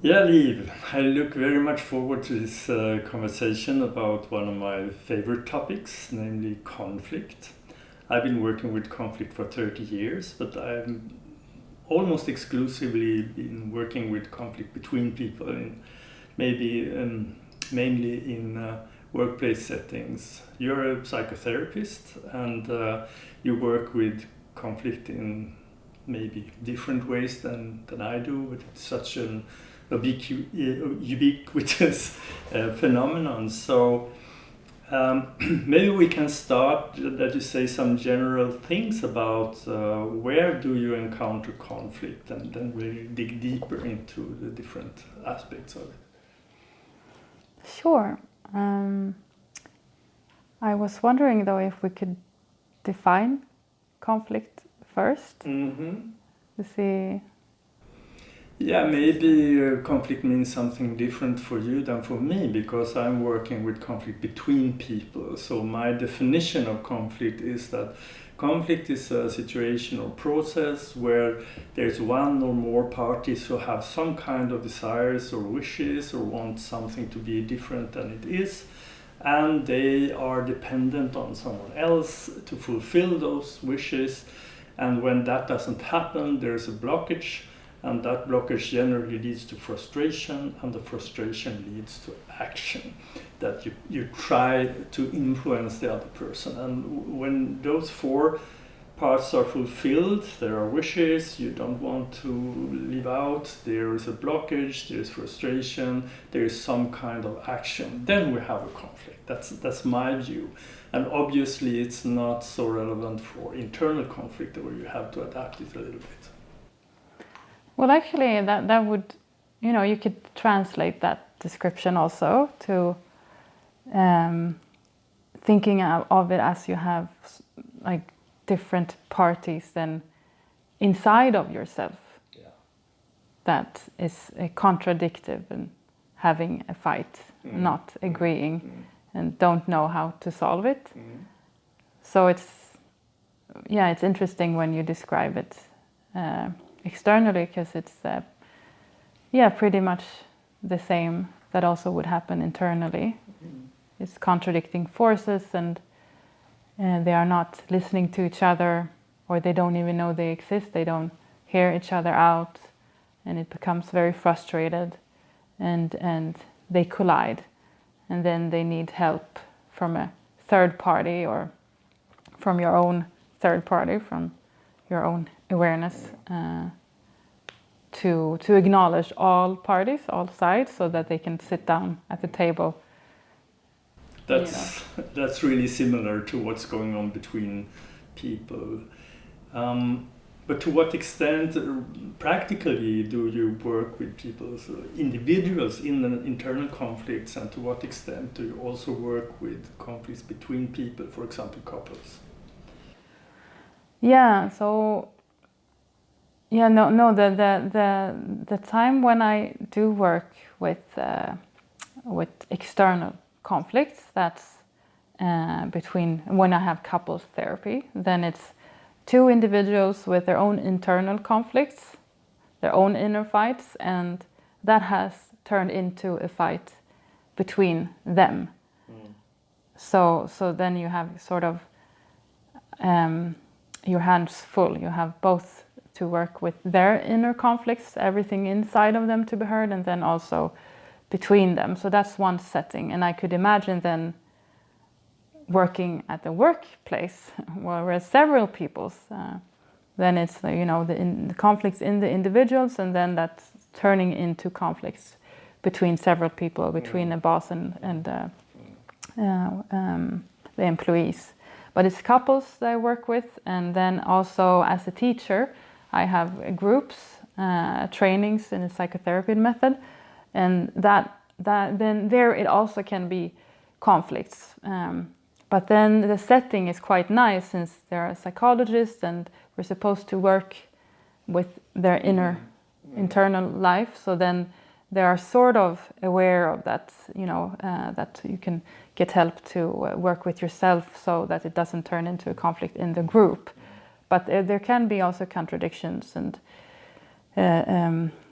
Yeah, Liv, I look very much forward to this conversation about one of my favorite topics, namely conflict. I've been working with conflict for 30 years, but I've almost exclusively been working with conflict between people, in maybe mainly in workplace settings. You're a psychotherapist and you work with conflict in maybe different ways than I do, but it's such an ubiquitous phenomenon. So maybe we can start that you say some general things about where do you encounter conflict, and then we'll dig deeper into the different aspects of it. Sure. I was wondering though if we could define conflict first to see. Yeah, maybe conflict means something different for you than for me, because I'm working with conflict between people. So my definition of conflict is that conflict is a situation or process where there's one or more parties who have some kind of desires or wishes or want something to be different than it is, and they are dependent on someone else to fulfill those wishes. And when that doesn't happen, there's a blockage, and that blockage generally leads to frustration, and the frustration leads to action, that you try to influence the other person. And when those four parts are fulfilled, there are wishes you don't want to live out, there is a blockage, there is frustration, there is some kind of action, then we have a conflict. That's my view. And obviously it's not so relevant for internal conflict, where you have to adapt it a little bit. Well, actually, that would, you could translate that description also to thinking of it as you have like different parties then inside of yourself. Yeah. That is contradictive and having a fight, not agreeing, and don't know how to solve it. So it's interesting when you describe it externally, because it's pretty much the same that also would happen internally. It's contradicting forces, and they are not listening to each other, or they don't even know they exist. They don't hear each other out, and it becomes very frustrated, and they collide, and then they need help from a third party, or from your own third party, from your own awareness, to acknowledge all parties, all sides, so that they can sit down at the table. That's really similar to what's going on between people. But to what extent practically do you work with people, so individuals in the internal conflicts, and to what extent do you also work with conflicts between people, for example, couples? The time when I do work with external conflicts, that's between, when I have couples therapy, then it's two individuals with their own internal conflicts, their own inner fights, and that has turned into a fight between them. So then you have sort of your hands full. You have both to work with their inner conflicts, everything inside of them to be heard, and then also between them. So that's one setting. And I could imagine then working at the workplace where there are several peoples, then it's the conflicts in the individuals, and then that's turning into conflicts between several people, between a boss and the employees. But it's couples that I work with, and then also as a teacher, I have groups, trainings in a psychotherapy method, and that then there it also can be conflicts. But then the setting is quite nice, since there are psychologists and we're supposed to work with their internal life. So then they are sort of aware of that, that you can get help to work with yourself, so that it doesn't turn into a conflict in the group. But there can be also contradictions, and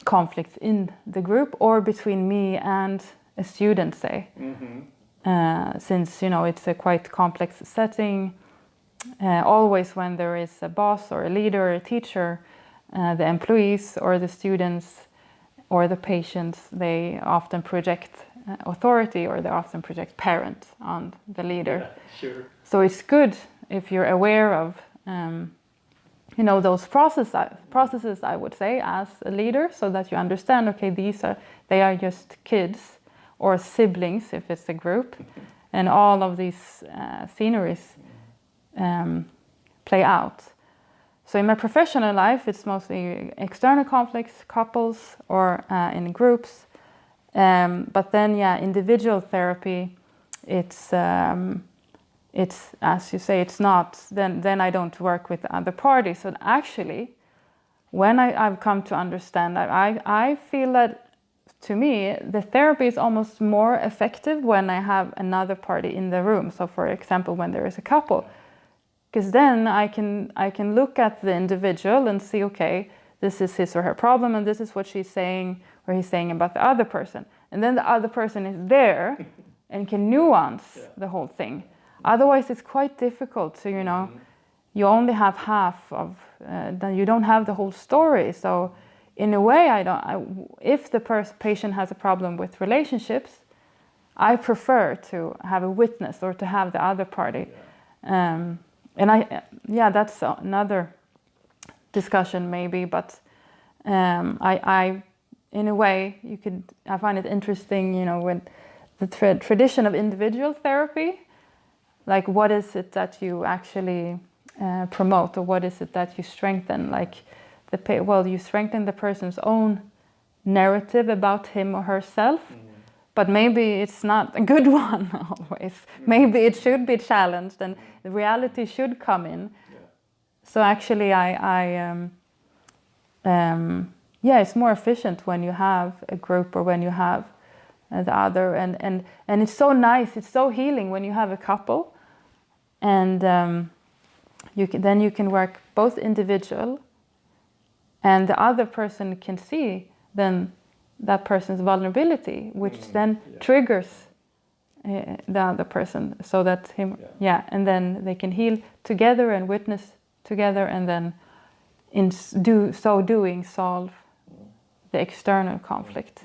conflicts in the group or between me and a student, say. Since it's a quite complex setting, always when there is a boss or a leader or a teacher, the employees or the students or the patients, they often project authority, or they often project parent on the leader. Yeah, sure. So it's good if you're aware of those processes, I would say, as a leader, so that you understand, okay, they are just kids or siblings if it's a group, and all of these sceneries play out. So in my professional life, it's mostly external conflicts, couples, or in groups. But then, individual therapy, it's as you say, it's not. Then I don't work with the other party. So actually, when I've come to understand, I feel that, to me, the therapy is almost more effective when I have another party in the room. So, for example, when there is a couple. Because then I can look at the individual and see, okay, this is his or her problem, and this is what she's saying or he's saying about the other person. And then the other person is there and can nuance the whole thing. Otherwise, it's quite difficult to, you only have half of, then you don't have the whole story. So in a way, if the patient has a problem with relationships, I prefer to have a witness or to have the other party. And that's another discussion maybe, but I in a way, I find it interesting, when the tradition of individual therapy, like what is it that you actually promote, or what is it that you strengthen? Like you strengthen the person's own narrative about him or herself, but maybe it's not a good one always. Maybe it should be challenged and the reality should come in. So actually it's more efficient when you have a group or when you have the other, and it's so nice, it's so healing when you have a couple, and you can work both individual, and the other person can see then that person's vulnerability, which then triggers the other person, so that and then they can heal together and witness together, and then doing solve the external conflict.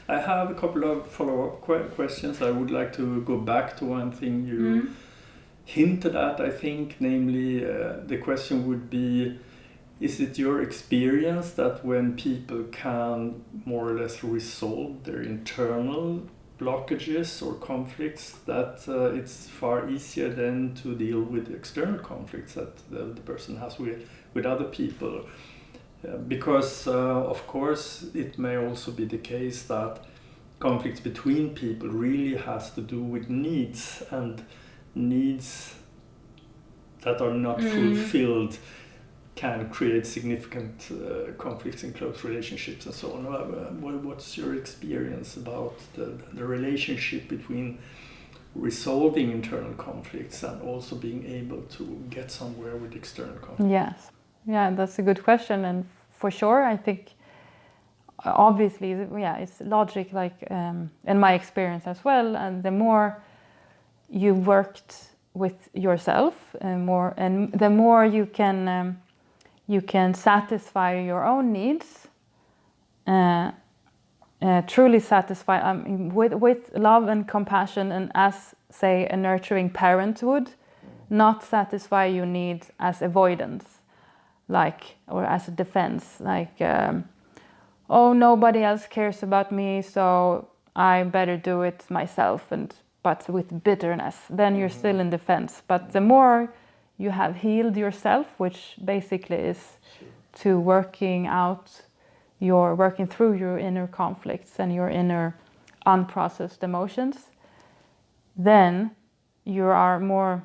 I have a couple of follow-up questions. I would like to go back to one thing you hinted at, I think, namely the question would be, is it your experience that when people can more or less resolve their internal blockages or conflicts, that it's far easier then to deal with external conflicts that the person has with other people? Because of course it may also be the case that conflicts between people really has to do with needs, and needs that are not fulfilled can create significant conflicts in close relationships and so on. What's your experience about the relationship between resolving internal conflicts and also being able to get somewhere with external conflicts? Yes. Yeah, that's a good question, and for sure, I think obviously, it's logic, like in my experience as well. And the more you worked with yourself, and the more you can satisfy your own needs, truly satisfy with love and compassion, and as say a nurturing parent would, not satisfy your needs as avoidance. Or as a defense, nobody else cares about me, so I better do it myself, but with bitterness, then you're still in defense. But the more you have healed yourself, which basically is to working through your inner conflicts and your inner unprocessed emotions, then you are more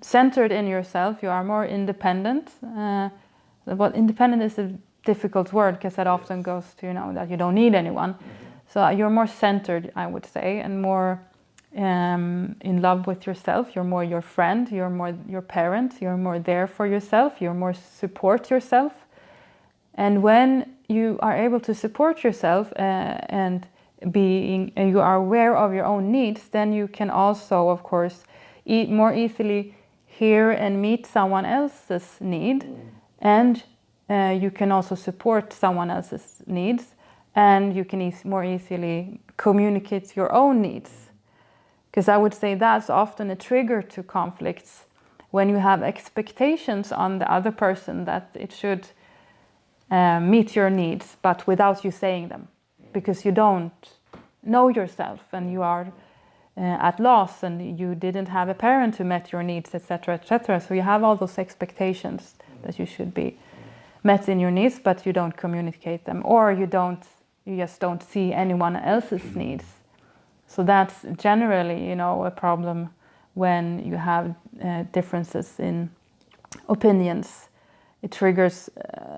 centered in yourself, you are more independent. Independent is a difficult word, because that often goes to, that you don't need anyone. So you're more centered, I would say, and more in love with yourself. You're more your friend, you're more your parent, you're more there for yourself, you're more support yourself. And when you are able to support yourself and you are aware of your own needs, then you can also, of course, more easily hear and meet someone else's need, and you can also support someone else's needs, and you can more easily communicate your own needs. Because I would say that's often a trigger to conflicts, when you have expectations on the other person that it should meet your needs, but without you saying them, because you don't know yourself and you are at loss and you didn't have a parent who met your needs, etc., etc. So you have all those expectations that you should be met in your needs, but you don't communicate them, or you just don't see anyone else's needs. So that's generally, a problem when you have differences in opinions. It triggers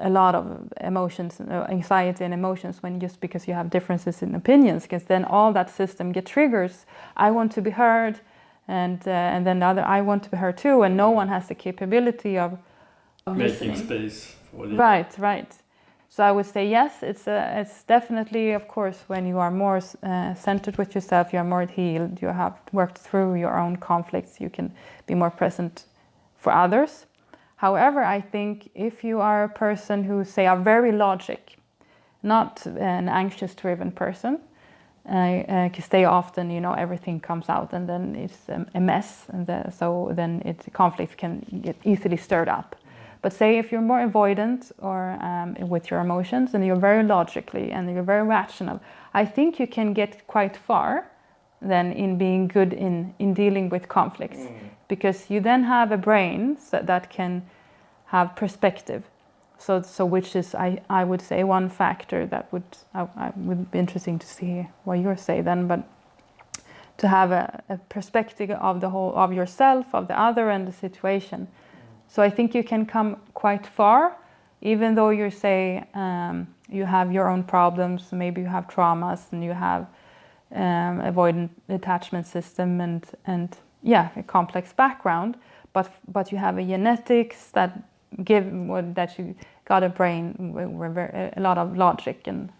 a lot of emotions, anxiety and emotions, because you have differences in opinions, because then all that system gets triggers. I want to be heard, and then the other, I want to be heard too, and no one has the capability of making listening. space for the Right. So I would say yes, it's definitely, of course, when you are more centered with yourself, you are more healed, you have worked through your own conflicts, you can be more present for others. However, I think if you are a person who, say, are very logic, not an anxious-driven person, because they often, everything comes out and then it's a mess, and so then conflicts can get easily stirred up. But say if you're more avoidant or with your emotions, and you're very logically and you're very rational, I think you can get quite far then in being good in dealing with conflicts, because you then have a brain that can have perspective. So which is, I would say, one factor that I would be interesting to see what you say then, but to have a perspective of the whole, of yourself, of the other, and the situation. So I think you can come quite far, even though you say you have your own problems, maybe you have traumas, and you have avoidant attachment system, and a complex background, but you have a genetics that you got a brain with a lot of logic and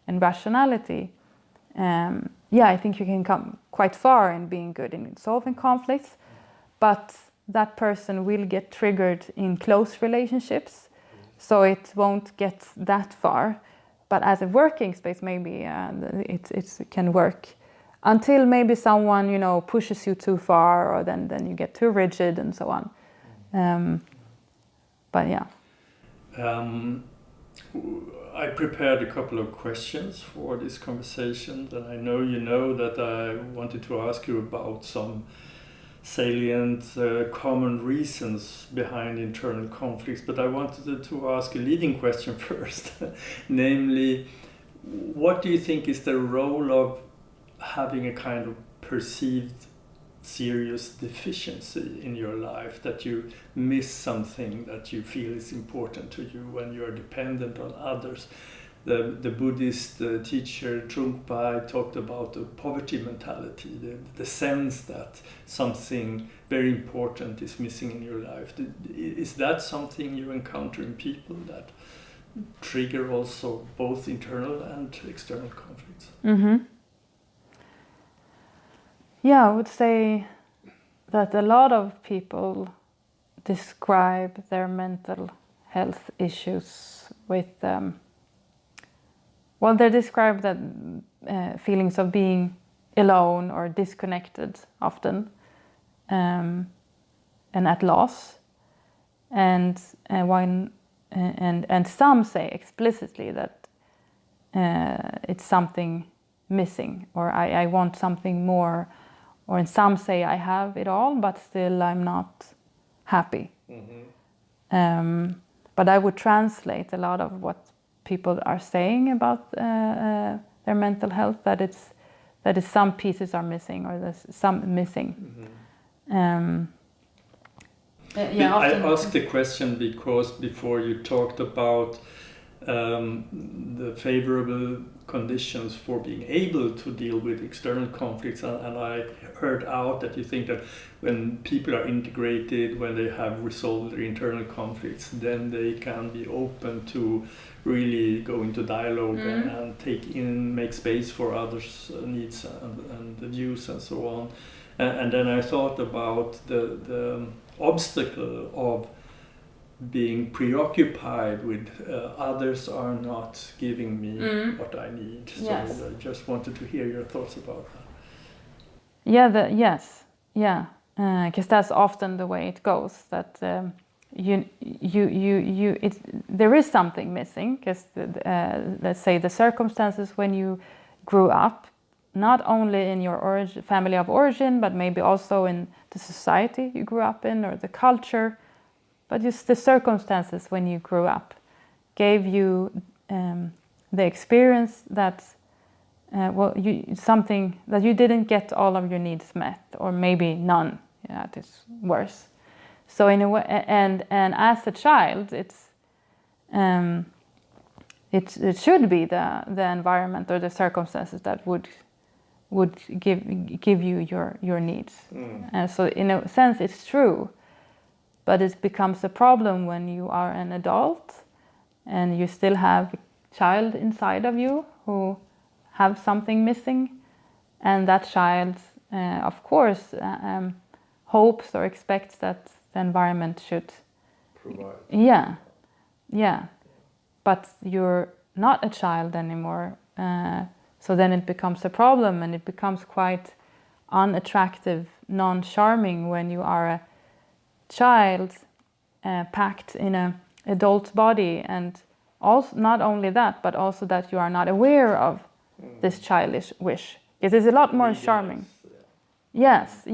rationality. I think you can come quite far in being good in solving conflicts, but that person will get triggered in close relationships, so it won't get that far. But as a working space, maybe it can work until maybe someone pushes you too far, or then you get too rigid and so on. But yeah. I prepared a couple of questions for this conversation, and I know you know that I wanted to ask you about some salient common reasons behind internal conflicts, but I wanted to ask a leading question first, namely, what do you think is the role of having a kind of perceived serious deficiency in your life, that you miss something that you feel is important to you when you are dependent on others? The Buddhist teacher Trungpa talked about the poverty mentality, the sense that something very important is missing in your life. Is that something you encounter in people that trigger also both internal and external conflicts? Mm-hmm. Yeah, I would say that a lot of people describe their mental health issues with they describe that feelings of being alone or disconnected often, and at loss, and some say explicitly that it's something missing, or I want something more, or some say I have it all but still I'm not happy. Mm-hmm. But I would translate a lot of what people are saying about their mental health, that is some pieces are missing, or there's some missing. Mm-hmm. I asked the question because before you talked about the favorable conditions for being able to deal with external conflicts. And I heard out that you think that when people are integrated, when they have resolved their internal conflicts, then they can be open to really go into dialogue and make space for others' needs and the views and so on. And then I thought about the obstacle of being preoccupied with others are not giving me what I need. So Yes. I just wanted to hear your thoughts about that. Yeah, because that's often the way it goes. That there is something missing. Because let's say the circumstances when you grew up, not only in your family of origin, but maybe also in the society you grew up in or the culture. But just the circumstances when you grew up gave you the experience that, something that you didn't get all of your needs met, or maybe none. Yeah, it is worse. So in a way, and as a child, it should be the environment or the circumstances that would give you your needs. And so in a sense, it's true. But it becomes a problem when you are an adult and you still have a child inside of you who have something missing, and that child, of course, hopes or expects that the environment should provide. Yeah. But you're not a child anymore, so then it becomes a problem, and it becomes quite unattractive, non-charming when you are a child packed in an adult body, and also not only that, but also that you are not aware of this childish wish. It is a lot more Neediness, charming. Yes.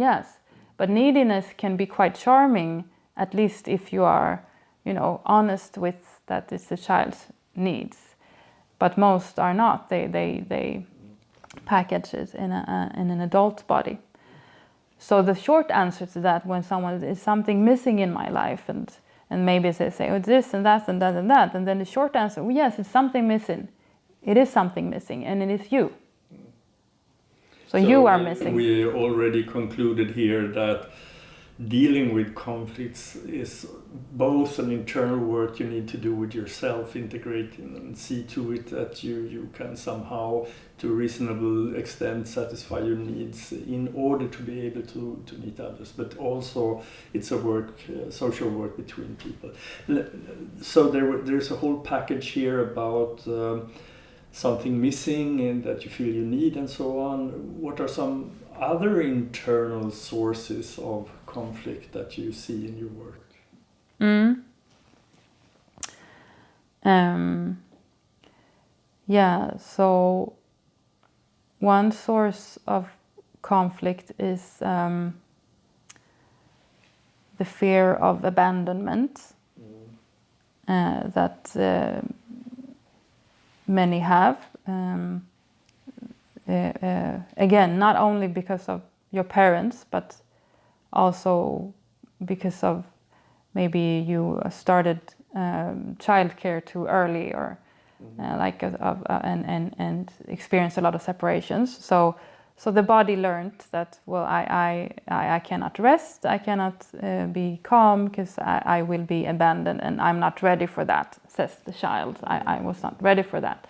But neediness can be quite charming, at least if you are, honest with that it's the child's needs. But most are not. They package it in an adult body. So the short answer to that, when someone is something missing in my life, and maybe they say, it's this and that and that and that, and then the short answer, yes, it's something missing. It is something missing, and it is you. So you are missing. We already concluded here that dealing with conflicts is both an internal work you need to do with yourself, integrating and see to it that you can somehow, to a reasonable extent, satisfy your needs in order to be able to meet others. But also it's a social work between people. So there's a whole package here about something missing and that you feel you need and so on. What are some other internal sources of conflict that you see in your work? So one source of conflict is the fear of abandonment that many have. Again, not only because of your parents, but also because of maybe you started childcare too early, or and experienced a lot of separations. So the body learned that, well, I cannot rest, I cannot be calm, because I will be abandoned, and I'm not ready for that, says the child. I was not ready for that.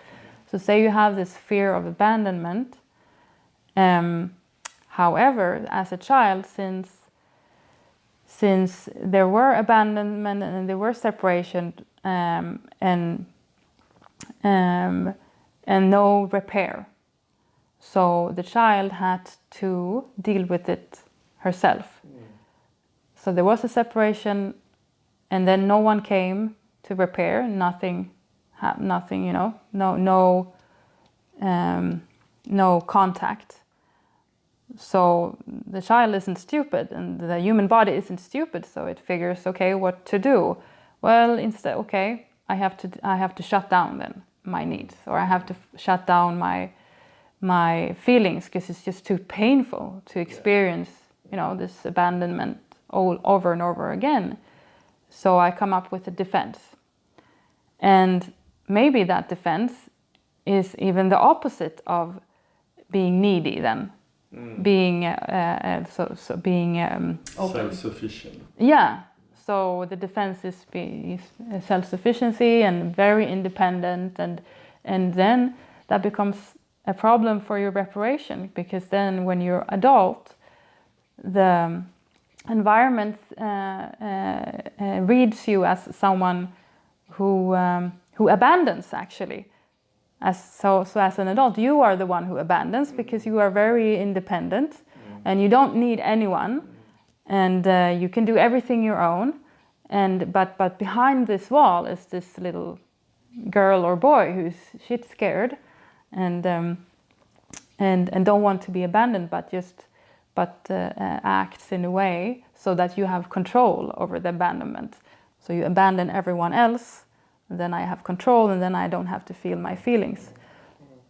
So say you have this fear of abandonment. However, as a child, since there were abandonment and there were separation and no repair, so the child had to deal with it herself. So there was a separation, and then no one came to repair. Nothing, no contact. So the child isn't stupid, and the human body isn't stupid. So it figures, okay, what to do? Well, instead, okay, I have to shut down then my needs, or I have to shut down my feelings, because it's just too painful to experience, this abandonment all over and over again. So I come up with a defense, and maybe that defense is even the opposite of being needy then. Being being self-sufficient. Yeah, so the defense is self-sufficiency and very independent, and then that becomes a problem for your reparation, because then when you're adult, the environment reads you as someone who abandons, actually. So as an adult, you are the one who abandons, because you are very independent and you don't need anyone, and you can do everything your own. But behind this wall is this little girl or boy who's shit scared and don't want to be abandoned, but acts in a way so that you have control over the abandonment. So you abandon everyone else, and then I have control, and then I don't have to feel my feelings.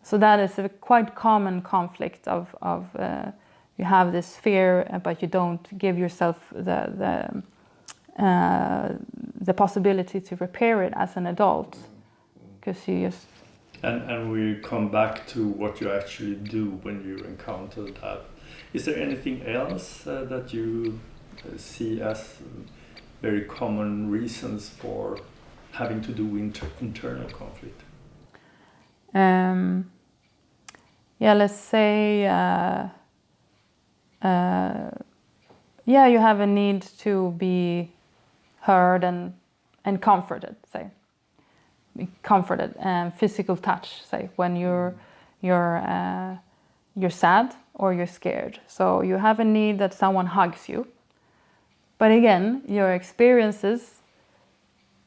So that is a quite common conflict of you have this fear, but you don't give yourself the possibility to repair it as an adult, because you just... And we come back to what you actually do when you encounter that. Is there anything else that you see as very common reasons for having to do internal conflict? Let's say, you have a need to be heard and comforted, say. Be comforted, and physical touch, say, when you're sad or you're scared. So you have a need that someone hugs you. But again, your experiences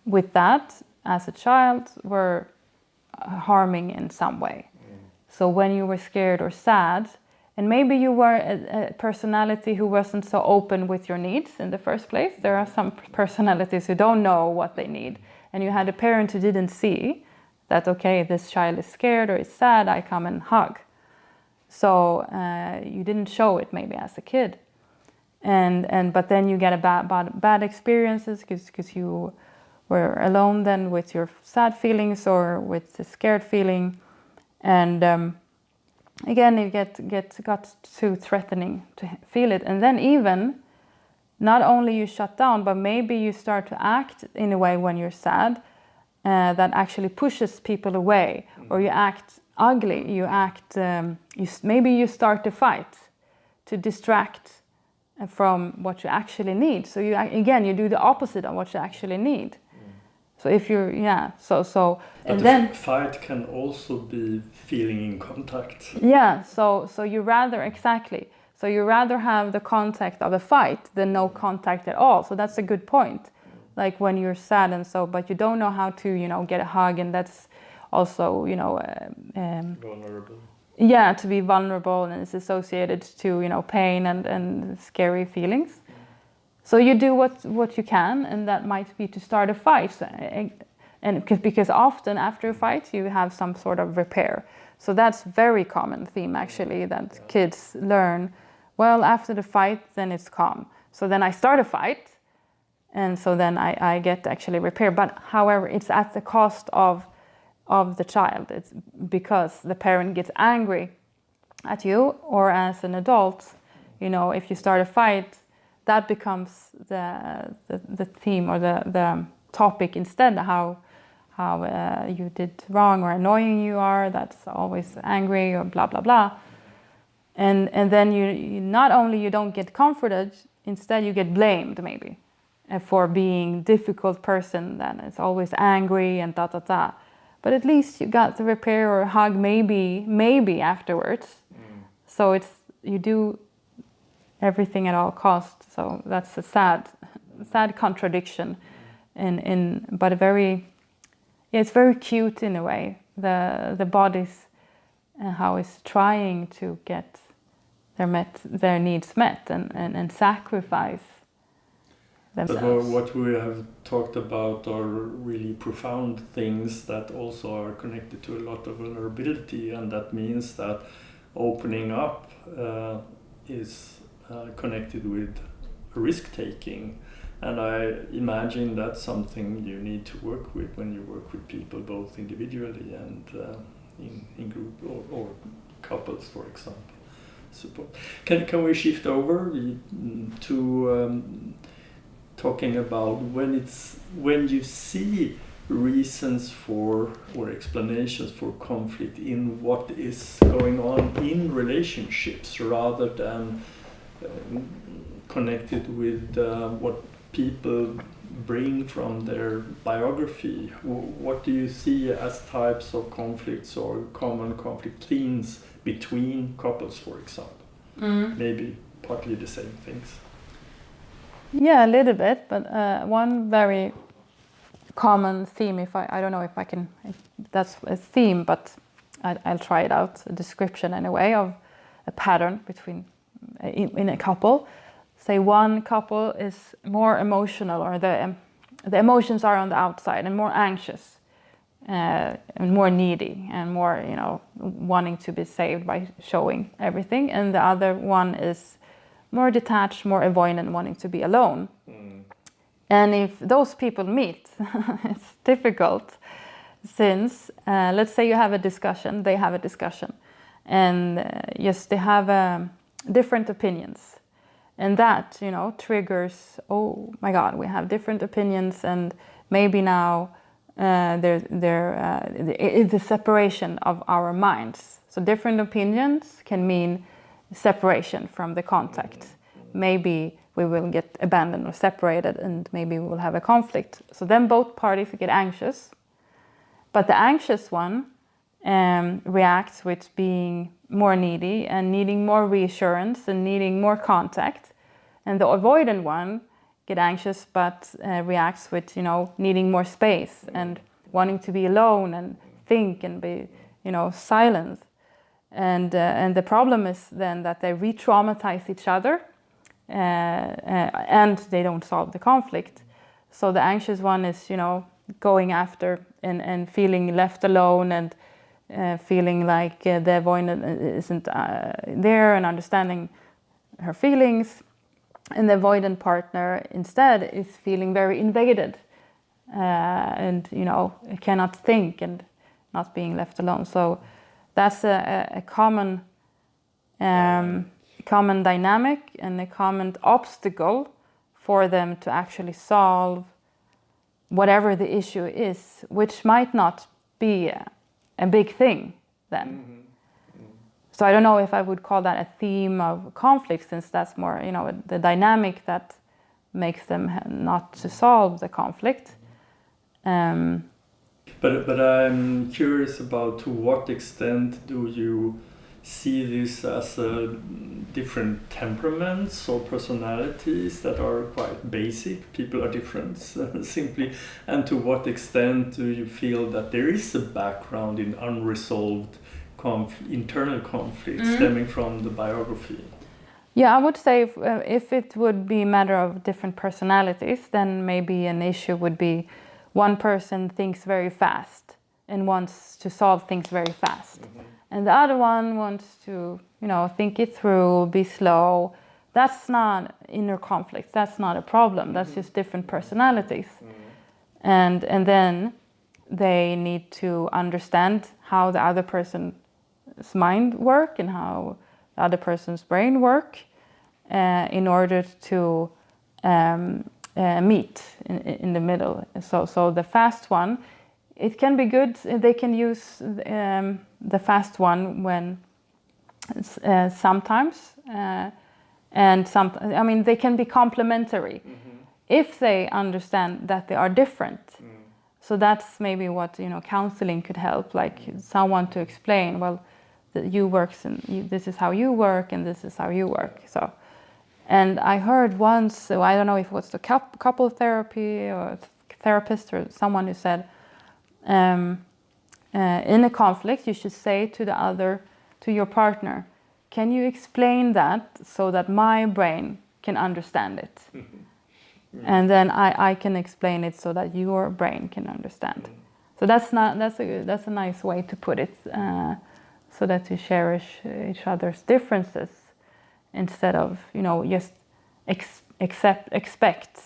with that as a child were harming in some way. So when you were scared or sad, and maybe you were a personality who wasn't so open with your needs in the first place. There are some personalities who don't know what they need. And you had a parent who didn't see that, okay, this child is scared or is sad, I come and hug. So you didn't show it maybe as a kid. But then you get bad experiences because you were alone then with your sad feelings or with the scared feeling. And again, it got too threatening to feel it. And then even, not only you shut down, but maybe you start to act in a way when you're sad that actually pushes people away, or you act ugly, you act, maybe you start to fight to distract from what you actually need. So you do the opposite of what you actually need. So if you're, but then fight can also be feeling in contact. Yeah, so you rather, exactly. So you rather have the contact of a fight than no contact at all. So that's a good point. Like when you're sad and so, but you don't know how to, get a hug, and that's also, vulnerable. Yeah, to be vulnerable, and it's associated to, pain and scary feelings. So you do what you can, and that might be to start a fight. And because often after a fight, you have some sort of repair. So that's very common theme, actually, that kids learn. Well, after the fight, then it's calm. So then I start a fight, and so then I get actually repair. But however, it's at the cost of the child. It's because the parent gets angry at you, or as an adult, if you start a fight, that becomes the theme or the topic instead. How you did wrong or annoying you are. That's always angry or blah blah blah. And then you not only you don't get comforted, instead you get blamed maybe for being difficult person that is always angry and da da da. But at least you got the repair or hug maybe afterwards. So you do everything at all costs. So that's a sad contradiction, but it's very cute in a way. The body's how it's trying to get their needs met and sacrifice themselves. But what we have talked about are really profound things that also are connected to a lot of vulnerability, and that means that opening up is connected with risk-taking, And I imagine that's something you need to work with when you work with people, both individually and in group or couples, for example. Support. Can we shift over to talking about when you see reasons for or explanations for conflict in what is going on in relationships rather than connected with what people bring from their biography? What do you see as types of conflicts or common conflict themes between couples, for example? Maybe partly the same things. Yeah, a little bit, but one very common theme, I don't know if that's a theme, but I'll try it out, a description anyway of a pattern between in a couple. Say one couple is more emotional, or the emotions are on the outside and more anxious and more needy and more, wanting to be saved by showing everything, and the other one is more detached, more avoidant, wanting to be alone. And if those people meet, it's difficult, since let's say you have a discussion, they have a discussion, and yes, they have different opinions, and that triggers, oh my God, we have different opinions, and maybe now it's a separation of our minds. So different opinions can mean separation from the contact. Maybe we will get abandoned or separated, and maybe we will have a conflict. So then both parties get anxious, but the anxious one reacts with being more needy and needing more reassurance and needing more contact, and the avoidant one get anxious but reacts with needing more space and wanting to be alone and think and be silent. And the problem is then that they re-traumatize each other, and they don't solve the conflict. So the anxious one is going after and feeling left alone, and feeling like the avoidant isn't there and understanding her feelings, and the avoidant partner instead is feeling very invaded and cannot think and not being left alone. So that's a common dynamic and a common obstacle for them to actually solve whatever the issue is, which might not be a big thing then. So I don't know if I would call that a theme of conflict, since that's more the dynamic that makes them not to solve the conflict. But I'm curious about to what extent do you see this as different temperaments or personalities that are quite basic? People are different, simply. And to what extent do you feel that there is a background in unresolved internal conflict stemming from the biography? Yeah, I would say if it would be a matter of different personalities, then maybe an issue would be one person thinks very fast and wants to solve things very fast. And the other one wants to, think it through, be slow. That's not inner conflict. That's not a problem. That's just different personalities. And then they need to understand how the other person's mind work and how the other person's brain work in order to meet in the middle. So the fast one, it can be good. They can use the fast one when sometimes, and they can be complementary if they understand that they are different. So that's maybe what counseling could help, like someone to explain. Well, you works and this is how you work and this is how you work. So, and I heard once, so I don't know if it was the couple therapy or therapist or someone who said, in a conflict, you should say to your partner, can you explain that so that my brain can understand it? And then I can explain it so that your brain can understand. So that's a nice way to put it, so that you cherish each other's differences instead of just expect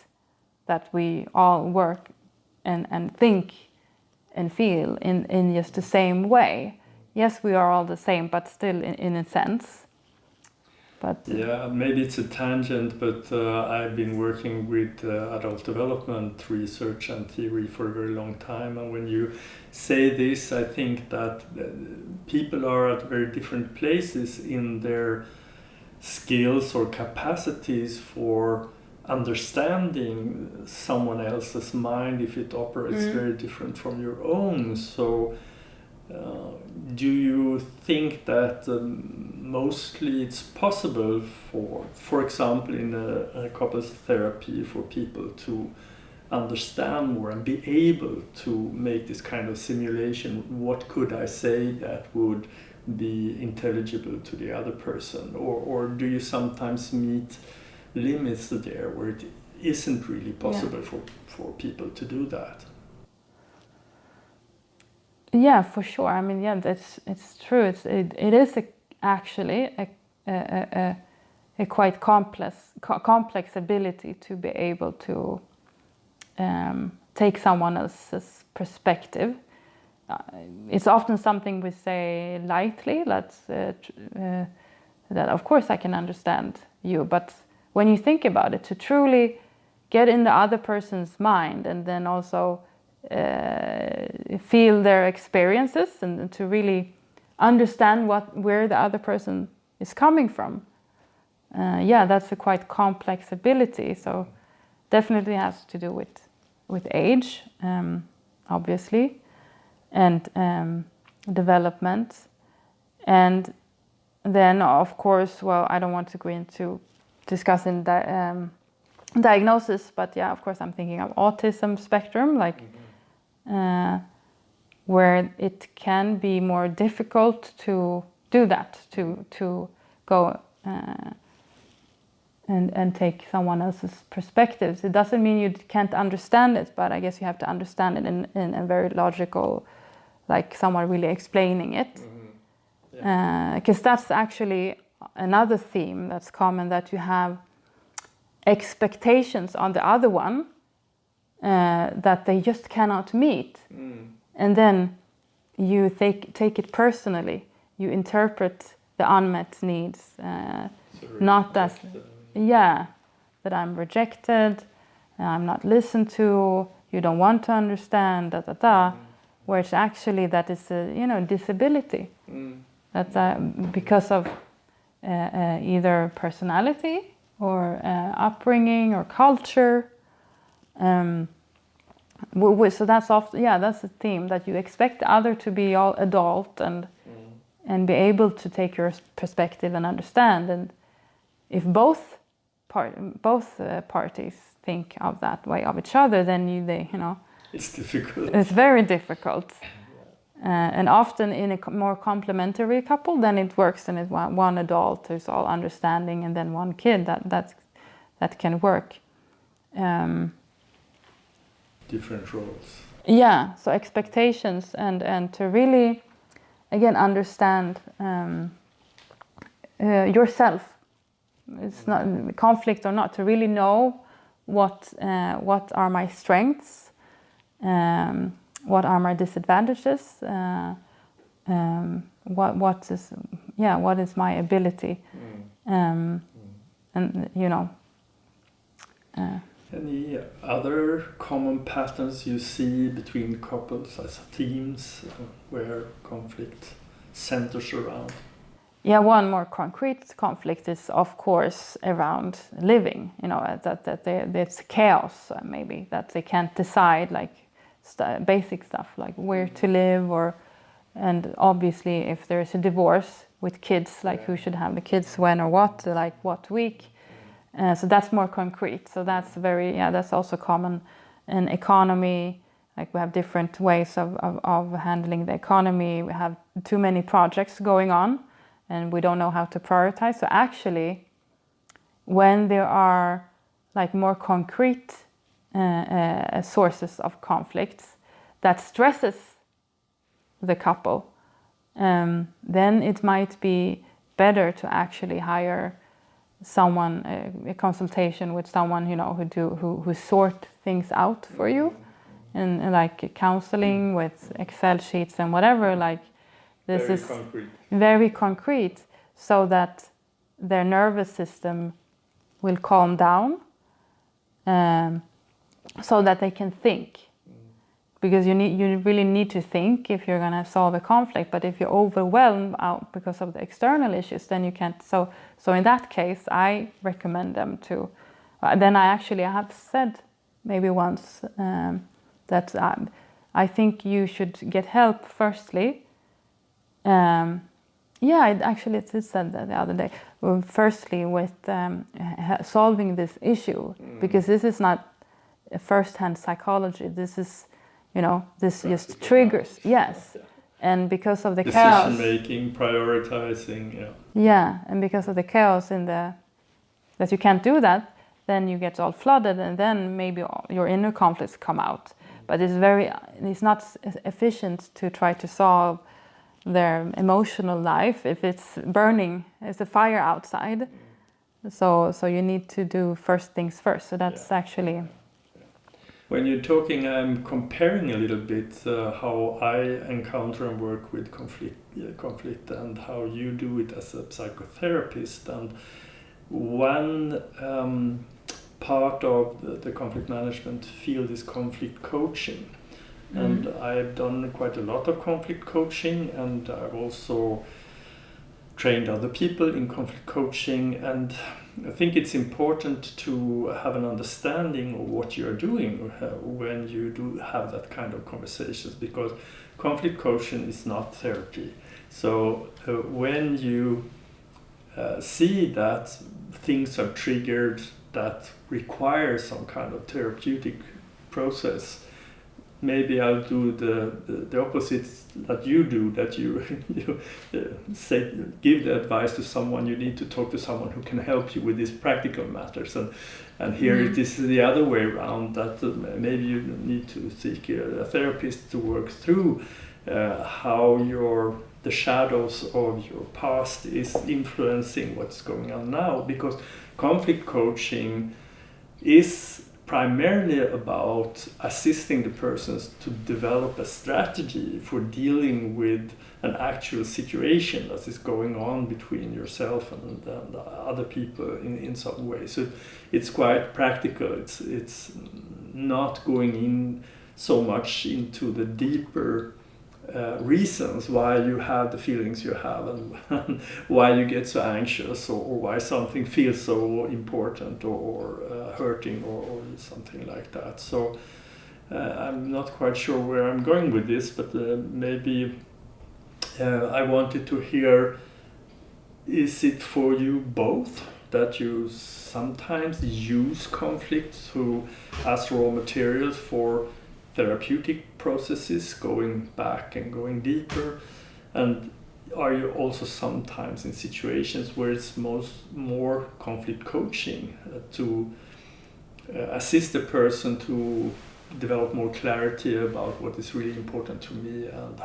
that we all work and think and feel in just the same way. Yes, we are all the same, but still in a sense. But yeah, maybe it's a tangent, but I've been working with adult development research and theory for a very long time. And when you say this, I think that people are at very different places in their skills or capacities for understanding someone else's mind if it operates very different from your own. So do you think that mostly it's possible for example, in a couples therapy, for people to understand more and be able to make this kind of simulation? What could I say that would be intelligible to the other person? Or do you sometimes meet limits there where it isn't really possible for people to do that? yeah, for sure. I mean, yeah, it's true. It is actually a quite complex ability to be able to take someone else's perspective. It's often something we say lightly. That of course I can understand you, but when you think about it, to truly get in the other person's mind and then also feel their experiences and to really understand where the other person is coming from. Yeah, that's a quite complex ability. So definitely has to do with age, obviously, and development. And then, of course, well, I don't want to go into discussing diagnosis, but yeah, of course, I'm thinking of autism spectrum, like where it can be more difficult to do that, to go and take someone else's perspectives. It doesn't mean you can't understand it, but I guess you have to understand it in a very logical, like someone really explaining it. Because that's actually another theme that's common, that you have expectations on the other one that they just cannot meet. And then you take it personally. You interpret the unmet needs, not as, that I'm rejected, I'm not listened to, you don't want to understand, where it's actually that is a disability. That's because of either personality or upbringing or culture. So that's often, that's a theme, that you expect the other to be all adult and be able to take your perspective and understand. And if both parties think of that way of each other, then it's difficult. It's very difficult. And often in a more complementary couple, then it works, and it's one adult who's all understanding, and then one kid that can work. Different roles. Yeah, so expectations and to really, again, understand yourself. It's not conflict or not, to really know what are my strengths, what are my disadvantages, what is my ability, and Any other common patterns you see between couples as themes where conflict centers around? Yeah, one more concrete conflict is, of course, around living. That it's chaos, maybe, that they can't decide, like basic stuff like where to live, and obviously if there's a divorce with kids, like who should have the kids when or what, like what week. So that's more concrete. So that's that's also common in economy. Like we have different ways of handling the economy. We have too many projects going on, and we don't know how to prioritize. So actually, when there are like more concrete sources of conflicts that stresses the couple, then it might be better to actually hire someone, a consultation with someone who sort things out for you, and like counseling with Excel sheets and whatever, like this Very is concrete. very concrete, so that their nervous system will calm down, so that they can think. Because you really need to think if you're going to solve a conflict. But if you're overwhelmed out because of the external issues, then you can't. So in that case, I recommend them to. Then I have said maybe once that I think you should get help firstly. It said that the other day. Firstly, with solving this issue, because this is not a first-hand psychology. This is, this just triggers. Yes, and because of the chaos. Decision making, prioritizing. Yeah, and because of the chaos that you can't do that, then you get all flooded, and then maybe your inner conflicts come out. But it's not efficient to try to solve their emotional life if it's burning, it's a fire outside. So you need to do first things first. So that's actually. When you're talking, I'm comparing a little bit how I encounter and work with conflict and how you do it as a psychotherapist. And one part of the conflict management field is conflict coaching. And I've done quite a lot of conflict coaching, and I've also trained other people in conflict coaching. And I think it's important to have an understanding of what you're doing when you do have that kind of conversations, because conflict coaching is not therapy. So when you see that things are triggered that require some kind of therapeutic process, maybe I'll do the opposite that you do, that you say, give the advice to someone. You need to talk to someone who can help you with these practical matters. And here it is the other way around, that maybe you need to seek a therapist to work through how the shadows of your past is influencing what's going on now. Because conflict coaching is primarily about assisting the persons to develop a strategy for dealing with an actual situation that is going on between yourself and other people in some way. So it's quite practical. It's not going in so much into the deeper reasons why you have the feelings you have, and why you get so anxious, or why something feels so important or hurting or something like that. So I'm not quite sure where I'm going with this, but maybe I wanted to hear, is it for you both that you sometimes use conflict as raw materials for therapeutic processes, going back and going deeper? And are you also sometimes in situations where it's more conflict coaching to assist the person to develop more clarity about what is really important to me, and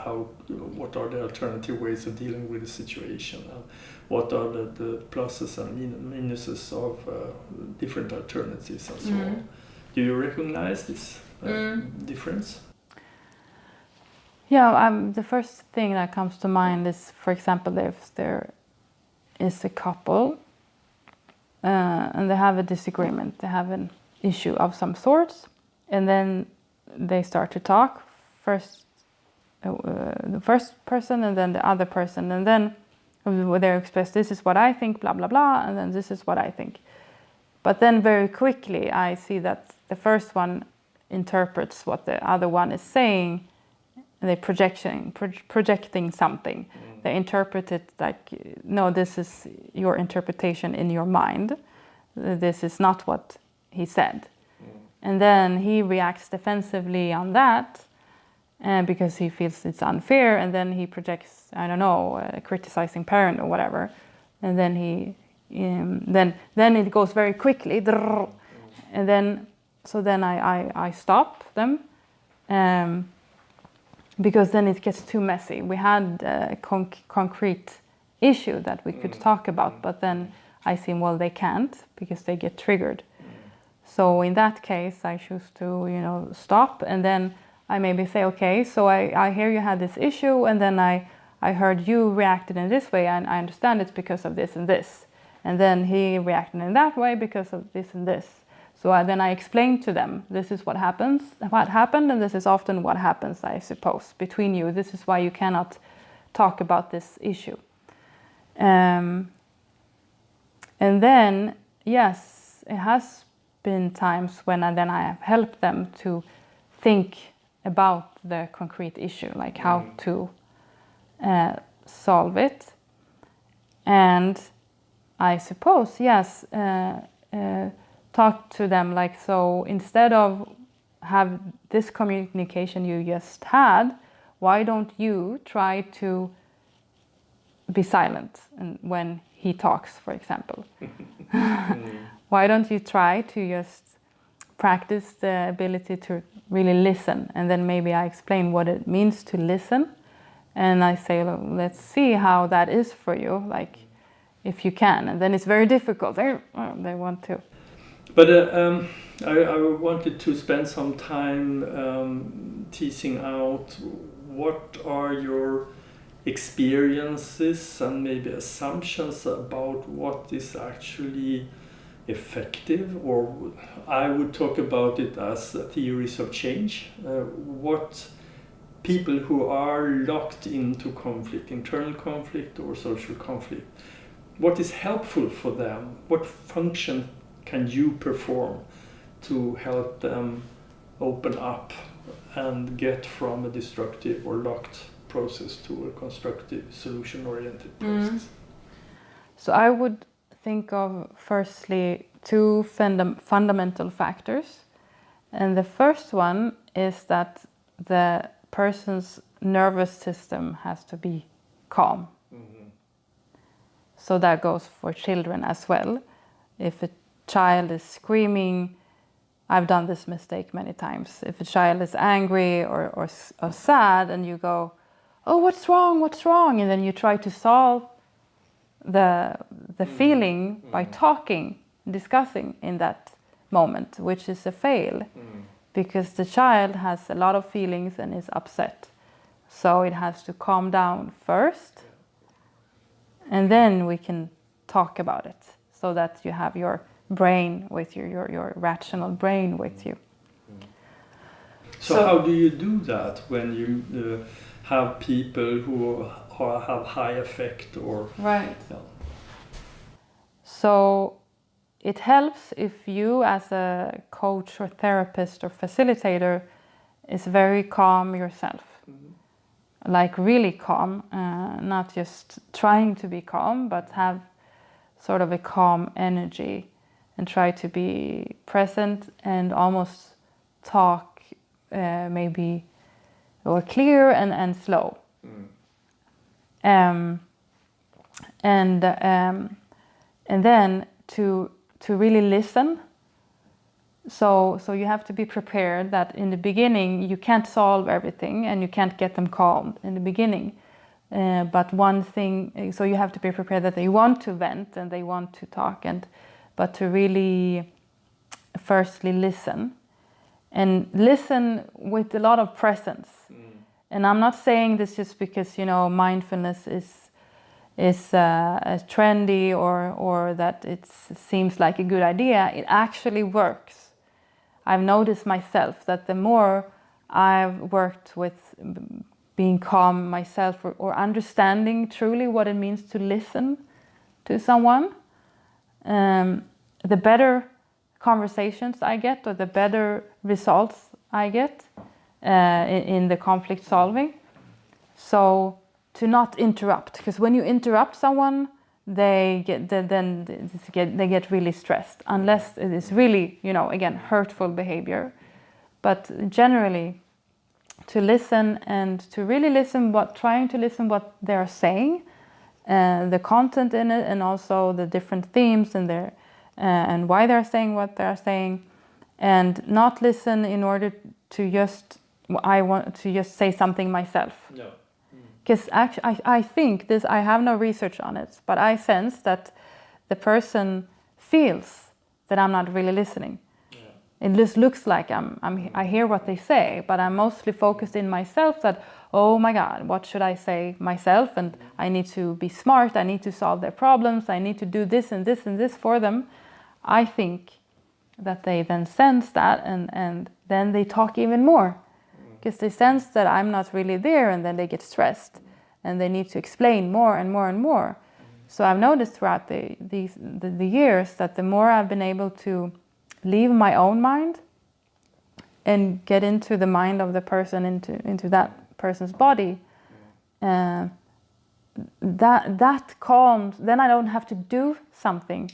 what are the alternative ways of dealing with the situation, and what are the pluses and minuses of different alternatives and so on? Do you recognize this difference? Yeah, the first thing that comes to mind is, for example, if there is a couple and they have a disagreement, they have an issue of some sorts, and then they start to talk, first the first person and then the other person, and then they express, this is what I think, blah, blah, blah, and then this is what I think. But then very quickly I see that the first one interprets what the other one is saying, and they're projecting something. They interpret it like, no, this is your interpretation in your mind. This is not what he said. And then he reacts defensively on that because he feels it's unfair, and then he projects, I don't know, a criticizing parent or whatever. And then then it goes very quickly. And then I stop them. Because then it gets too messy. We had a concrete issue that we could talk about, but then I see, well, they can't because they get triggered. So in that case, I choose to, stop, and then I maybe say, okay, so I hear you had this issue, and then I heard you reacted in this way, and I understand it's because of this and this. And then he reacted in that way because of this and this. So then I explain to them, this is what happened, and this is often what happens, I suppose, between you. This is why you cannot talk about this issue. And then, yes, it has been times when I have helped them to think about the concrete issue, like how to solve it. And I suppose, yes, talk to them like, so instead of have this communication you just had, why don't you try to be silent and when he talks, for example? Why don't you try to just practice the ability to really listen? And then maybe I explain what it means to listen, and I say, let's see how that is for you, like if you can. And then it's very difficult. They want to. But I wanted to spend some time teasing out what are your experiences and maybe assumptions about what is actually effective, or I would talk about it as theories of change. What people who are locked into conflict, internal conflict or social conflict, what is helpful for them? What function can you perform to help them open up and get from a destructive or locked process to a constructive, solution-oriented process? So I would think of firstly two fundamental factors. And the first one is that the person's nervous system has to be calm. So that goes for children as well. If a child is screaming, I've done this mistake many times. If a child is angry or sad and you go, oh, what's wrong? And then you try to solve the feeling by talking, discussing in that moment, which is a fail. Because the child has a lot of feelings and is upset. So it has to calm down first, and then we can talk about it, so that you have your brain with you, your rational brain with you. So how do you do that when you have people who have high affect or... Right. Yeah. So it helps if you as a coach or therapist or facilitator is very calm yourself. Like really calm, not just trying to be calm, but have sort of a calm energy and try to be present and almost talk maybe or clear and slow. And then to really listen. So you have to be prepared that in the beginning you can't solve everything and you can't get them calmed in the beginning. But one thing, so you have to be prepared that they want to vent and they want to talk, but to really firstly listen. And listen with a lot of presence. And I'm not saying this just because, mindfulness is trendy or that it seems like a good idea. It actually works. I've noticed myself that the more I've worked with being calm myself or understanding truly what it means to listen to someone, the better conversations I get or the better results I get in the conflict solving. So to not interrupt, because when you interrupt someone, they get really stressed, unless it is really, again, hurtful behavior. But generally, to listen and to really listen, trying to listen what they're saying, the content in it, and also the different themes and and why they're saying what they're saying, and not listen in order to I want to just say something myself. No. Because actually, I think this, I have no research on it, but I sense that the person feels that I'm not really listening. Yeah. it just looks like I hear what they say, but I'm mostly focused in myself that, oh my God, what should I say myself? And I need to be smart, I need to solve their problems, I need to do this and this and this for them. I think that they then sense that and then they talk even more. Because they sense that I'm not really there, and then they get stressed and they need to explain more and more and more. So I've noticed throughout the years that the more I've been able to leave my own mind and get into the mind of the person, into that person's body, that calms. Then I don't have to do something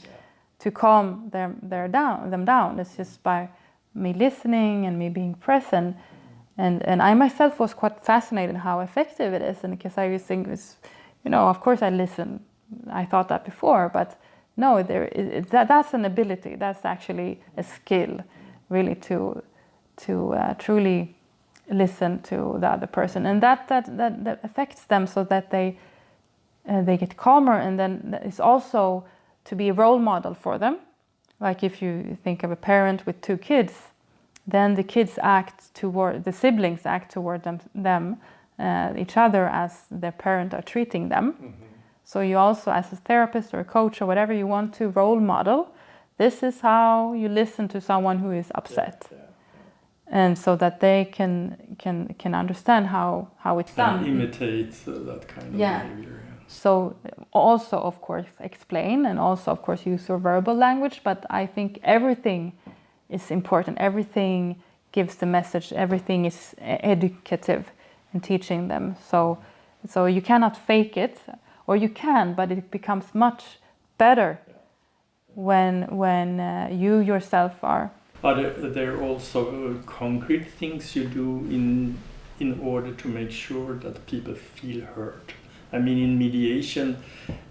to calm them down. It's just by me listening and me being present. And I myself was quite fascinated how effective it is, and because I used to think it's, of course I listen. I thought that before, but no, that's an ability. That's actually a skill, really, to truly listen to the other person, and that affects them so that they get calmer, and then it's also to be a role model for them. Like if you think of a parent with 2 kids, then the siblings act toward each other as their parent are treating them. Mm-hmm. So you also, as a therapist or a coach or whatever you want to role model, this is how you listen to someone who is upset. Yeah. And so that they can understand how it's done. And imitate that kind of behavior. Yeah. So also, of course, explain, and also, of course, use your verbal language. But I think everything is important. Everything gives the message. Everything is educative in teaching them. So you cannot fake it, or you can, but it becomes much better when you yourself are. Are there also concrete things you do in order to make sure that people feel heard? I mean, in mediation,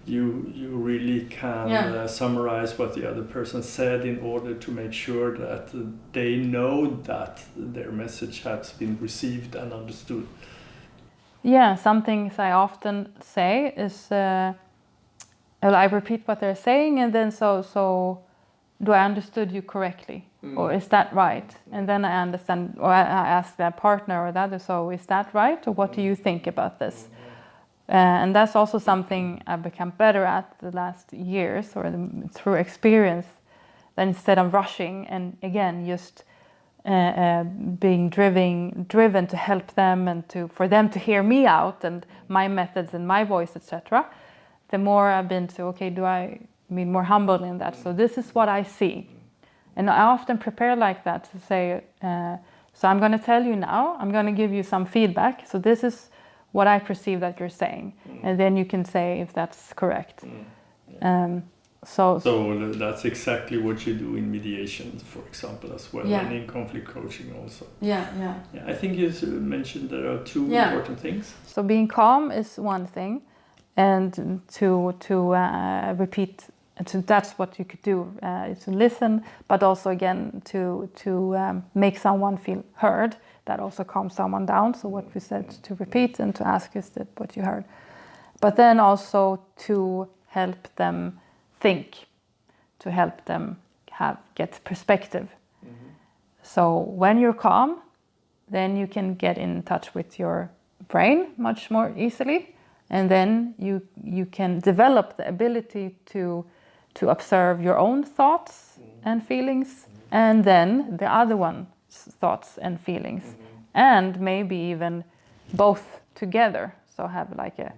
you really can summarize what the other person said in order to make sure that they know that their message has been received and understood. Yeah, some things I often say is, I repeat what they're saying, and then so do I understood you correctly? Or is that right? And then I understand, or I ask their partner or the other, so is that right? Or what do you think about this? And that's also something I've become better at the last years, or through experience, that instead of rushing and again just being driven to help them and for them to hear me out and my methods and my voice, etc. The more I've been to, do I mean more humble in that? So this is what I see, and I often prepare like that to say. So I'm going to tell you now. I'm going to give you some feedback. So this is what I perceive that you're saying, and then you can say if that's correct. So that's exactly what you do in mediation, for example, as well, and in conflict coaching also. Yeah. I think you mentioned there are 2 important things. So being calm is one thing, and to repeat. So that's what you could do, is to listen, but also again to make someone feel heard. That also calms someone down. So what we said, to repeat and to ask, is that what you heard? But then also to help them think, to help them get perspective. Mm-hmm. So when you're calm, then you can get in touch with your brain much more easily, and then you can develop the ability to observe your own thoughts and feelings, and then the other one's thoughts and feelings, and maybe even both together. So have like a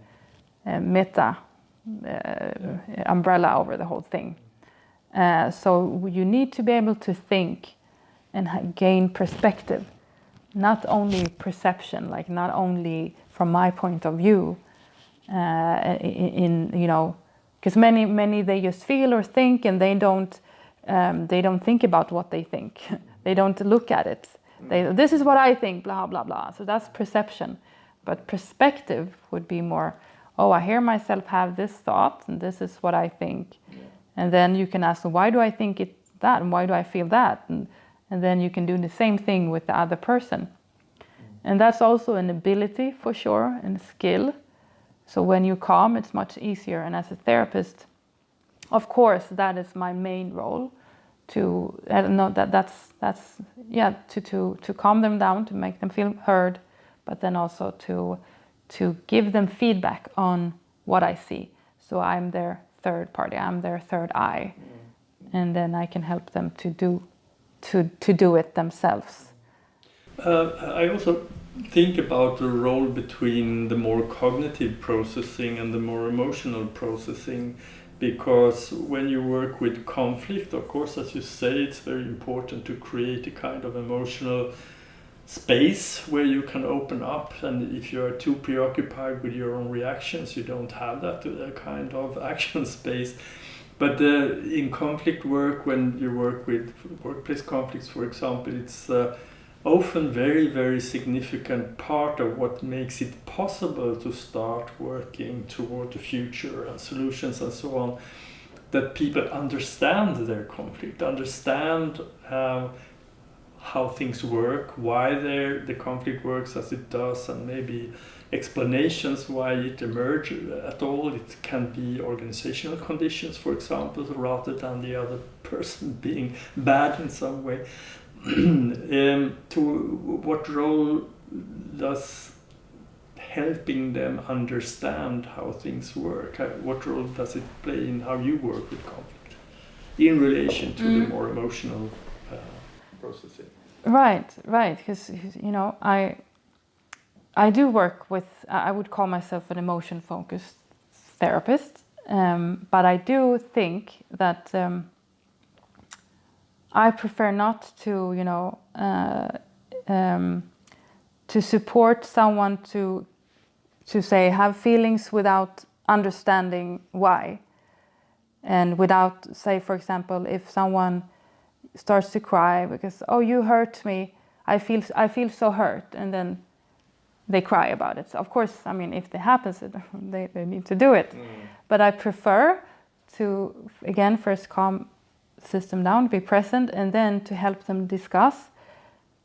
meta umbrella over the whole thing. So you need to be able to think and gain perspective, not only perception, like not only from my point of view, because many they just feel or think, and they don't think about what they think. They don't look at it. This is what I think, blah blah blah. So that's perception, but perspective would be more, I hear myself have this thought, and this is what I think. And then you can ask, why do I think it that, and why do I feel that? And then you can do the same thing with the other person. And that's also an ability for sure, and a skill. So when you calm, it's much easier. And as a therapist, of course, that is my main role, know that's yeah, to calm them down, to make them feel heard, but then also to give them feedback on what I see. So I'm their third party, I'm their third eye, and then I can help them to do it themselves. I also think about the role between the more cognitive processing and the more emotional processing, because when you work with conflict, of course, as you say, it's very important to create a kind of emotional space where you can open up, and if you are too preoccupied with your own reactions, you don't have that kind of action space. But in conflict work, when you work with workplace conflicts, for example, it's often very, very significant part of what makes it possible to start working toward the future and solutions and so on, that people understand their conflict, understand how things work, why the conflict works as it does, and maybe explanations why it emerged at all. It can be organizational conditions, for example, rather than the other person being bad in some way. To what role does helping them understand how things work, what role does it play in how you work with conflict in relation to the more emotional processing? Right, because I do work with, I would call myself an emotion-focused therapist, but I do think that I prefer not to, to support someone to say have feelings without understanding why, and without, say, for example, if someone starts to cry because, oh, you hurt me, I feel so hurt, and then they cry about it. So of course, I mean, if it happens, they need to do it. But I prefer to, again, first calm system down, be present, and then to help them discuss,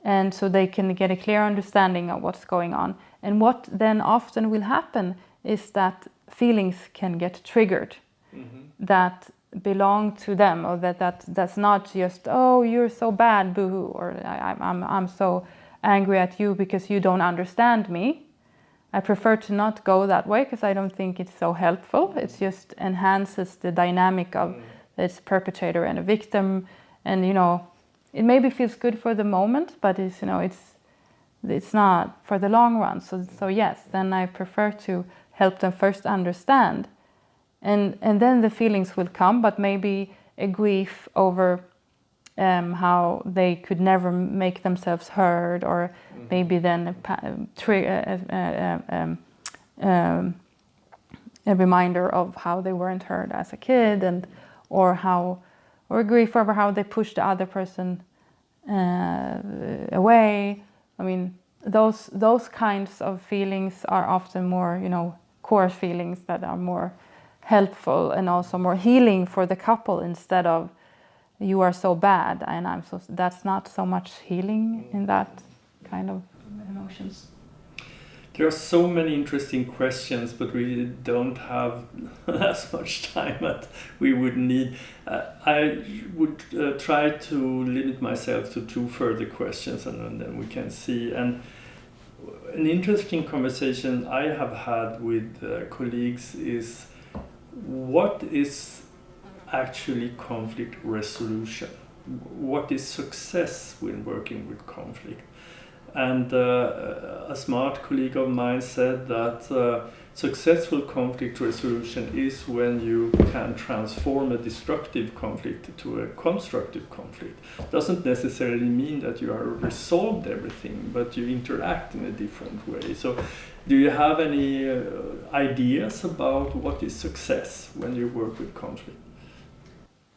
and so they can get a clear understanding of what's going on. And what then often will happen is that feelings can get triggered that belong to them, or that's not just, oh, you're so bad, boo-hoo, or I'm so angry at you because you don't understand me. I prefer to not go that way because I don't think it's so helpful. It just enhances the dynamic of this perpetrator and a victim, and it maybe feels good for the moment, but it's not for the long run. So yes, then I prefer to help them first understand, and then the feelings will come, but maybe a grief over how they could never make themselves heard, or maybe then a reminder of how they weren't heard as a kid, or grief over how they pushed the other person away. I mean, those kinds of feelings are often more, core feelings that are more helpful and also more healing for the couple, instead of you are so bad and I'm so. That's not so much healing in that kind of emotions. There are so many interesting questions, but we don't have as much time as we would need. I would try to limit myself to 2 further questions, and then we can see. And an interesting conversation I have had with colleagues is, what is actually conflict resolution? What is success when working with conflict? And a smart colleague of mine said that successful conflict resolution is when you can transform a destructive conflict to a constructive conflict. Doesn't necessarily mean that you are resolved everything, but you interact in a different way. So do you have any ideas about what is success when you work with conflict?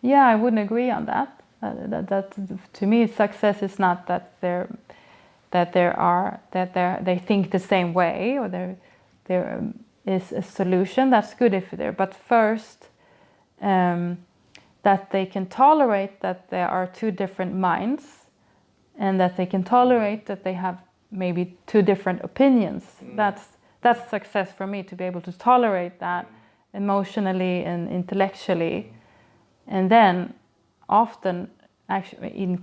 Yeah, I wouldn't agree on that. That to me, success is not that they think the same way, or there is a solution. That's good if there, but first that they can tolerate that there are 2 different minds, and that they can tolerate that they have maybe 2 different opinions. That's success for me, to be able to tolerate that emotionally and intellectually. And then often actually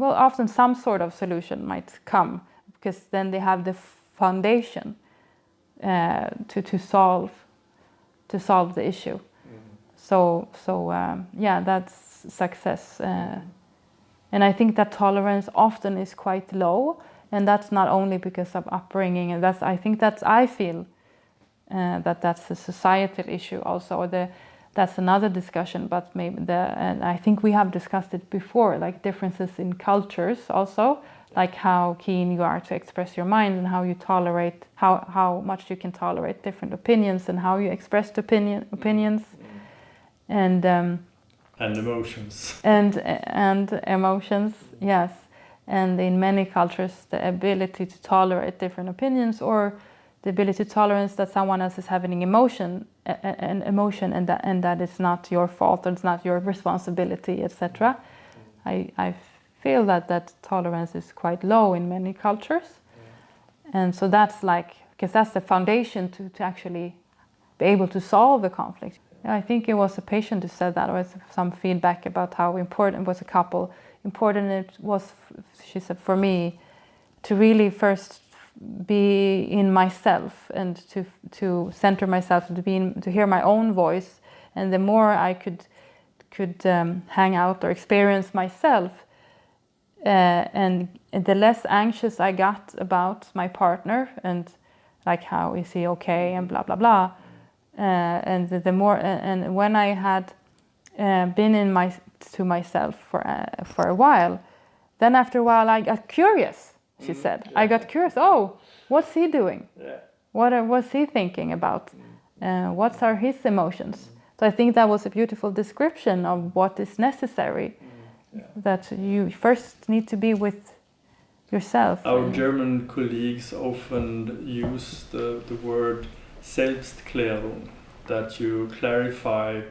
often some sort of solution might come, because then they have the foundation to solve the issue. So that's success. And I think that tolerance often is quite low, and that's not only because of upbringing, and I feel that's a societal issue also. That's another discussion, but and I think we have discussed it before, like differences in cultures also, like how keen you are to express your mind and how you tolerate, how much you can tolerate different opinions and how you express opinions. And emotions. And emotions, yes. And in many cultures, the ability to tolerate different opinions, or the ability to tolerance that someone else is having an emotion, and that it's not your fault, or it's not your responsibility, etc. I feel that tolerance is quite low in many cultures, and so that's because that's the foundation to actually be able to solve the conflict. I think it was a patient who said that, or some feedback about how important was a couple. Important it was, she said, for me, to really first be in myself and to center myself, to hear my own voice, and the more I could hang out or experience myself, and the less anxious I got about my partner and like how is he okay and blah blah blah. And the more, and when I had been to myself for a while, then after a while I got curious. She said, yeah. I got curious. Oh, what's he doing? Yeah. What was he thinking about? What are his emotions? So I think that was a beautiful description of what is necessary. Yeah. That you first need to be with yourself. Our German colleagues often use the word Selbstklärung, that you clarify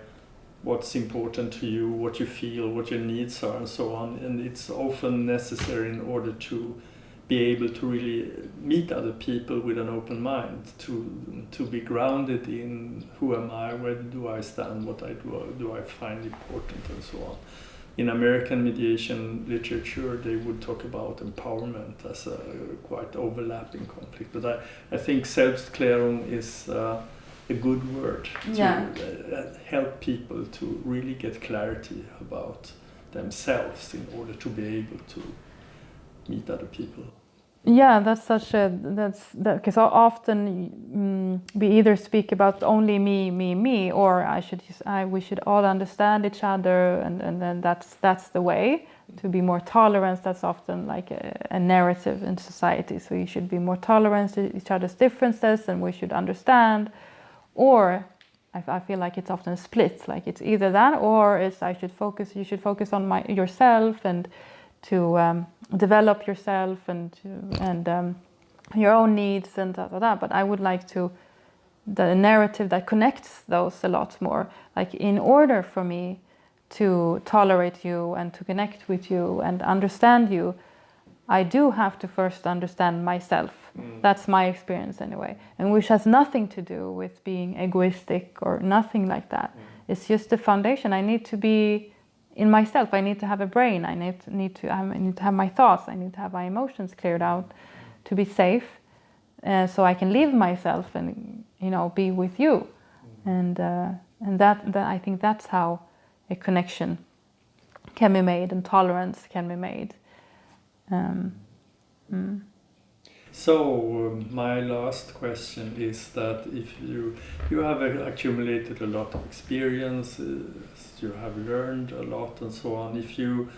what's important to you, what you feel, what your needs are, and so on. And it's often necessary in order to be able to really meet other people with an open mind, to be grounded in who am I, where do I stand, what do I find important, and so on. In American mediation literature, they would talk about empowerment as a quite overlapping conflict. But I think Selbstklärung is a good word to help people to really get clarity about themselves in order to be able to meet other people. Yeah, because often we either speak about only me, or we should all understand each other, and then that's the way to be more tolerant. That's often like a narrative in society. So you should be more tolerant to each other's differences, and we should understand. Or I feel like it's often split. Like it's either that, or you should focus on yourself and to develop yourself and your own needs and da. But I would like the narrative that connects those a lot more. Like in order for me to tolerate you and to connect with you and understand you, I do have to first understand myself. That's my experience anyway, and which has nothing to do with being egoistic or nothing like that. It's just the foundation. I need to be in myself. I need to have a brain. I need to have my thoughts. I need to have my emotions cleared out to be safe, so I can live myself and be with you. And that I think that's how a connection can be made and tolerance can be made. So my last question is that if you have accumulated a lot of experiences, you have learned a lot and so on, if you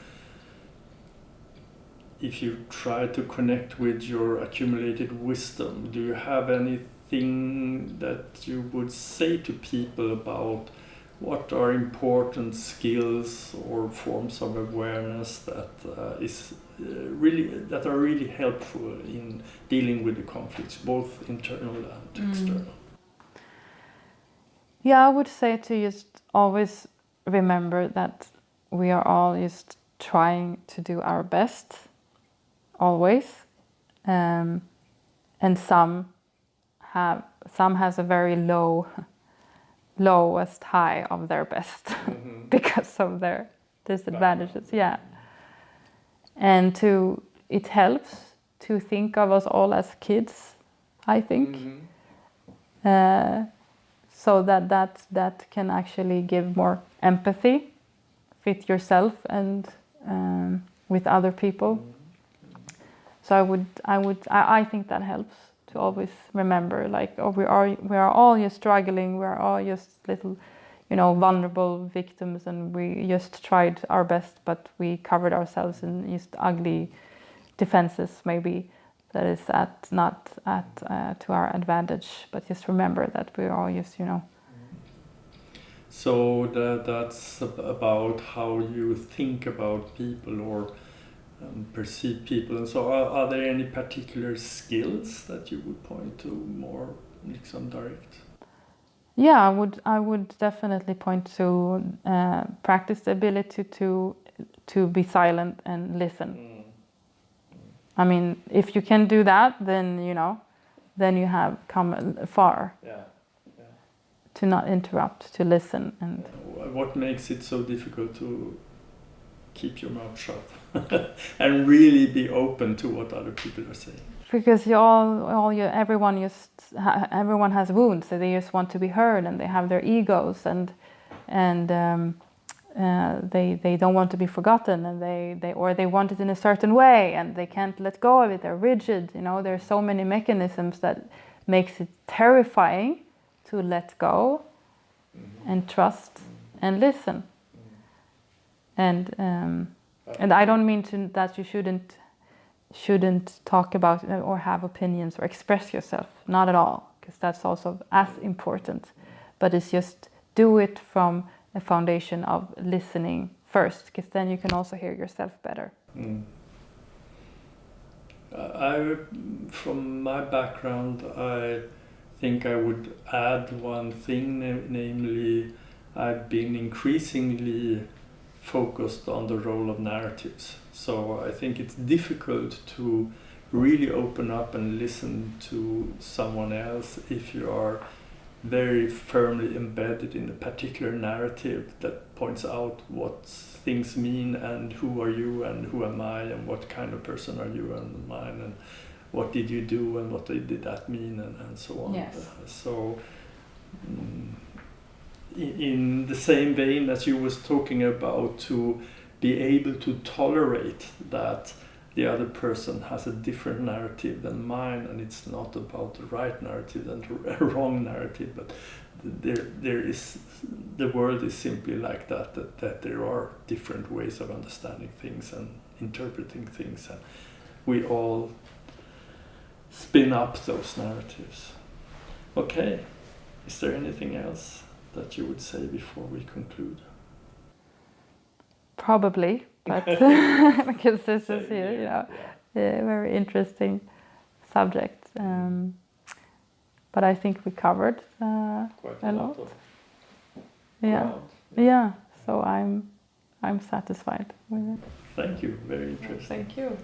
try to connect with your accumulated wisdom, do you have anything that you would say to people about what are important skills or forms of awareness that are really helpful in dealing with the conflicts, both internal and external? Yeah, I would say to just always remember that we are all just trying to do our best, always, and some has a very lowest high of their best because of their disadvantages. Yeah. and it helps to think of us all as kids, I think. So that can actually give more empathy with yourself and with other people. So I think that helps to always remember, like, oh, we are all just struggling, we are all just little, vulnerable victims, and we just tried our best, but we covered ourselves in just ugly defenses, maybe. That is not to our advantage, but just remember that we're all just, So that's about how you think about people or perceive people. And so are there any particular skills that you would point to more direct? Yeah, I would definitely point to practice the ability to be silent and listen. I mean, if you can do that, then you have come far. Yeah. To not interrupt, to listen. And what makes it so difficult to keep your mouth shut and really be open to what other people are saying? Because everyone has wounds, so they just want to be heard, and they have their egos, and they don't want to be forgotten, and they want it in a certain way, and they can't let go of it. They're rigid. There's so many mechanisms that makes it terrifying to let go and trust and listen. And I don't mean that you shouldn't talk about or have opinions or express yourself. Not at all, because that's also as important. But it's just do it from a foundation of listening first, because then you can also hear yourself better. From my background, I think I would add one thing, namely I've been increasingly focused on the role of narratives. So I think it's difficult to really open up and listen to someone else if you are very firmly embedded in a particular narrative that points out what things mean and who are you and who am I and what kind of person are you and mine and what did you do and what did that mean and so on. Yes. So in the same vein as you was talking about, to be able to tolerate that the other person has a different narrative than mine, and it's not about the right narrative and the wrong narrative, but there is, the world is simply like that there are different ways of understanding things and interpreting things, and we all spin up those narratives. Okay, is there anything else that you would say before we conclude? Probably, but because this is a very interesting subject. But I think we covered Quite a lot. Yeah. So I'm satisfied with it. Thank you. Very interesting. Thank you.